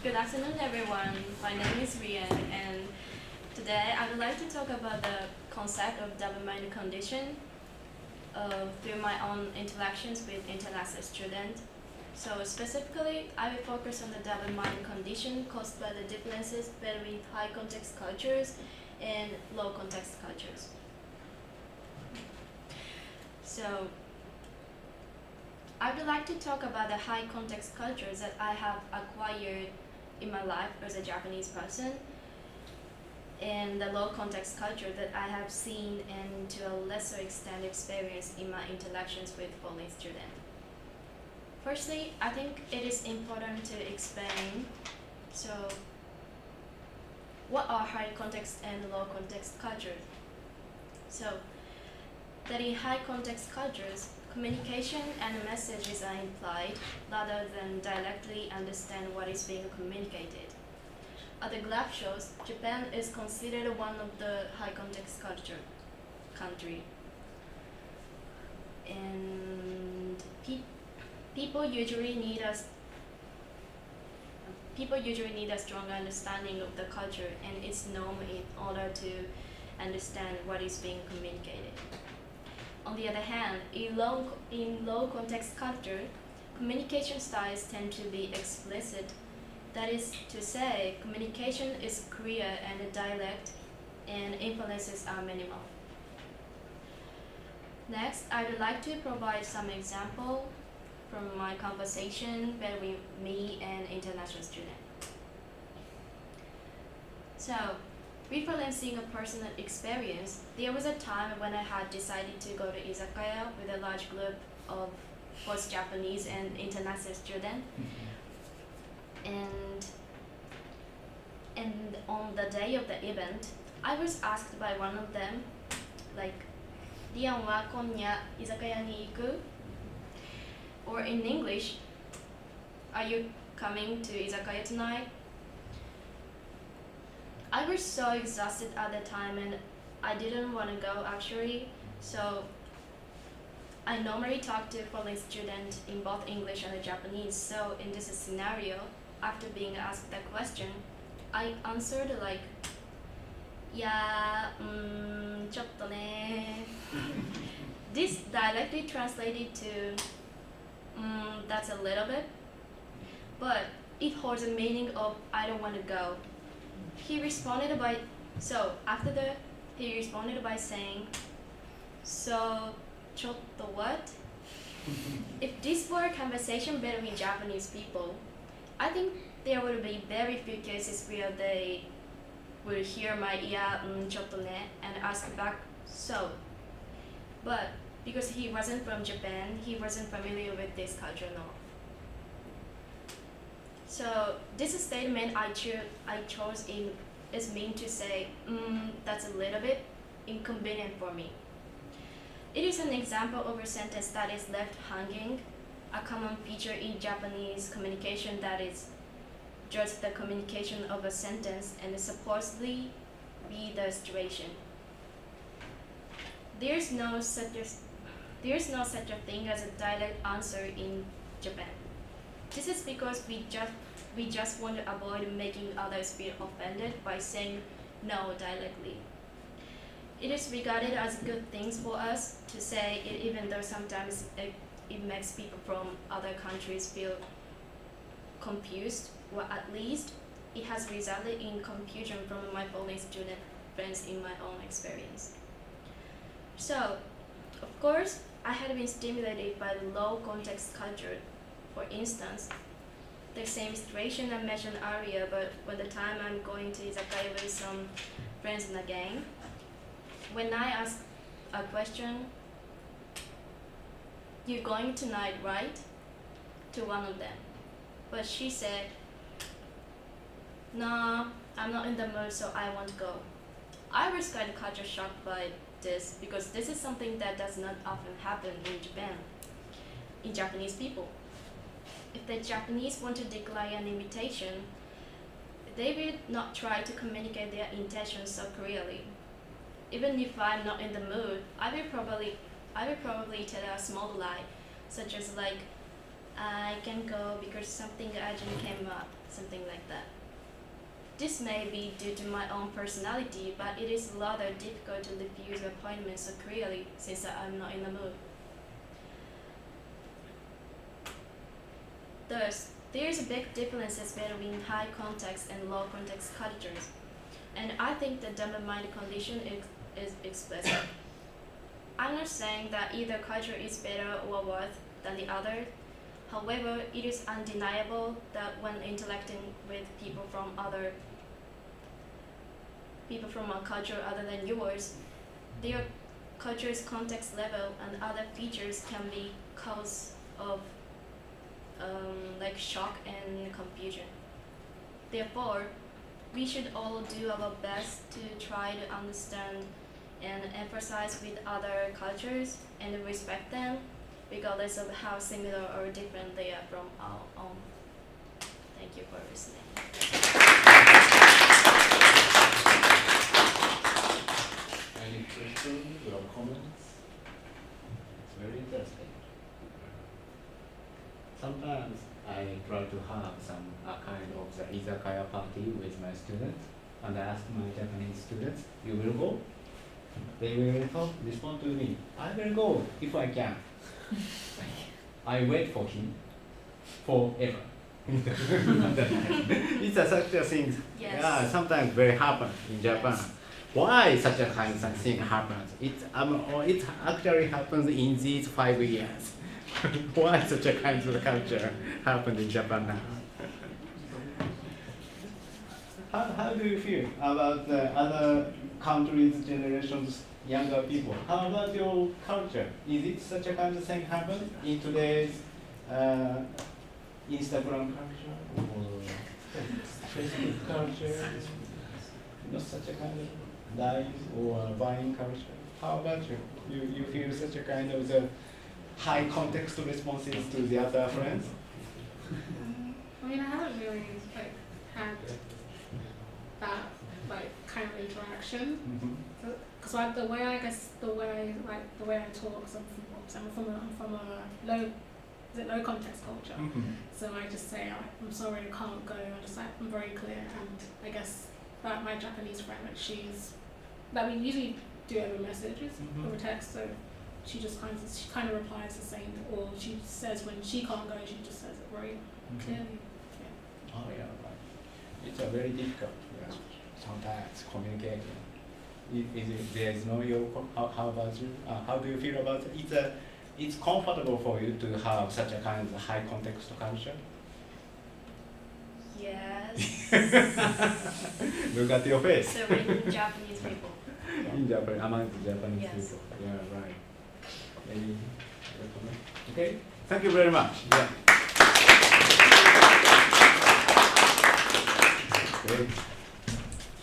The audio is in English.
Good afternoon, everyone. My name is Rian, and today I would like to talk about the concept of double-minded condition through my own interactions with international students. So specifically, I will focus on the double-minded condition caused by the differences between high-context cultures and low-context cultures. So I would like to talk about the high-context cultures that I have acquired in my life as a Japanese person, and the low context culture that I have seen and to a lesser extent experienced in my interactions with foreign students. Firstly, I think it is important to explain what are high context and low context cultures. So that in high context cultures, communication and messages are implied rather than directly understand what is being communicated. As the graph shows, Japan is considered one of the high context culture country. And people usually need a stronger understanding of the culture and its norm in order to understand what is being communicated. On the other hand, in low context culture, communication styles tend to be explicit. That is to say, communication is clear and direct, and inferences are minimal. Next, I would like to provide some example from my conversation between me and international student. So, referencing a personal experience, there was a time when I had decided to go to izakaya with a large group of both Japanese and international students. And on the day of the event, I was asked by one of them, like, Rian wa konya izakaya ni iku? Or in English, are you coming to izakaya tonight? I was so exhausted at the time and I didn't want to go actually, so I normally talk to foreign students in both English and Japanese. So in this scenario, after being asked that question, I answered like, yeah, ちょっとね. This directly translated to, that's a little bit, but it holds a meaning of I don't want to go. He responded by saying, so ちょっと what? If this were a conversation between Japanese people, I think there would be very few cases where they would hear my ちょっとね and ask back so. But because he wasn't from Japan, he wasn't familiar with this culture at all. So this statement I chose is meant to say, that's a little bit inconvenient for me. It is an example of a sentence that is left hanging, a common feature in Japanese communication that is just the communication of a sentence and supposedly be the situation. There's no such a thing as a direct answer in Japan. This is because we just want to avoid making others feel offended by saying no directly. It is regarded as good things for us to say it, even though sometimes it makes people from other countries feel confused, or at least it has resulted in confusion from my foreign student friends in my own experience. So, of course, I had been stimulated by low context culture. For instance, the same situation I mentioned earlier, but when the time I'm going to izakaya with some friends in a gang, when I ask a question, "You're going tonight, right?" to one of them, but she said, "No, I'm not in the mood, so I won't go." I was kind of culture shocked by this because this is something that does not often happen in Japan, in Japanese people. If the Japanese want to decline an invitation, they will not try to communicate their intentions so clearly. Even if I'm not in the mood, I will probably tell a small lie, such as like, I can go because something urgent came up, something like that. This may be due to my own personality, but it is rather difficult to refuse appointments so clearly since I'm not in the mood. Thus, there is a big differences between high context and low context cultures, and I think the double-minded condition is explicit. I'm not saying that either culture is better or worse than the other. However, it is undeniable that when interacting with people from a culture other than yours, their culture's context level and other features can be cause of like shock and confusion. Therefore, we should all do our best to try to understand and emphasize with other cultures and respect them, regardless of how similar or different they are from our own. Thank you for listening. Any questions or comments? It's very interesting. Sometimes I try to have some kind of the izakaya party with my students, and I ask my Japanese students, "You will go?" They will respond to me, "I will go if I can." I wait for him forever. It's such a thing. Yes. Yeah, sometimes very happen in Japan. Yes. Why such a kind of thing happens? It actually happens in these 5 years. Why such a kind of culture happened in Japan now? How do you feel about the other countries' generations, younger people? How about your culture? Is it such a kind of thing happen in today's Instagram culture or Facebook culture? Not such a kind of life or buying culture. How about you? You feel such a kind of the high context responses to the other friends? I mean, I haven't really had that kind of interaction. Because the way I talk, cause I'm from a low context culture. So I just say I'm sorry I can't go. I'm very clear, and I guess that my Japanese friend, we usually do over messages, over text. So she kind of replies the same, or she says when she can't go, she just says it very clearly. Yeah. Oh yeah, right. It's a very difficult. Yeah. Sometimes communicating. There is no your. How about you? How do you feel about it? It's comfortable for you to have such a kind of high context culture. Yes. Look at your face. So in Japanese people. In Japan, among the Japanese Yes. people. Yeah, right. Any other comment? Okay. Thank you very much. Yeah.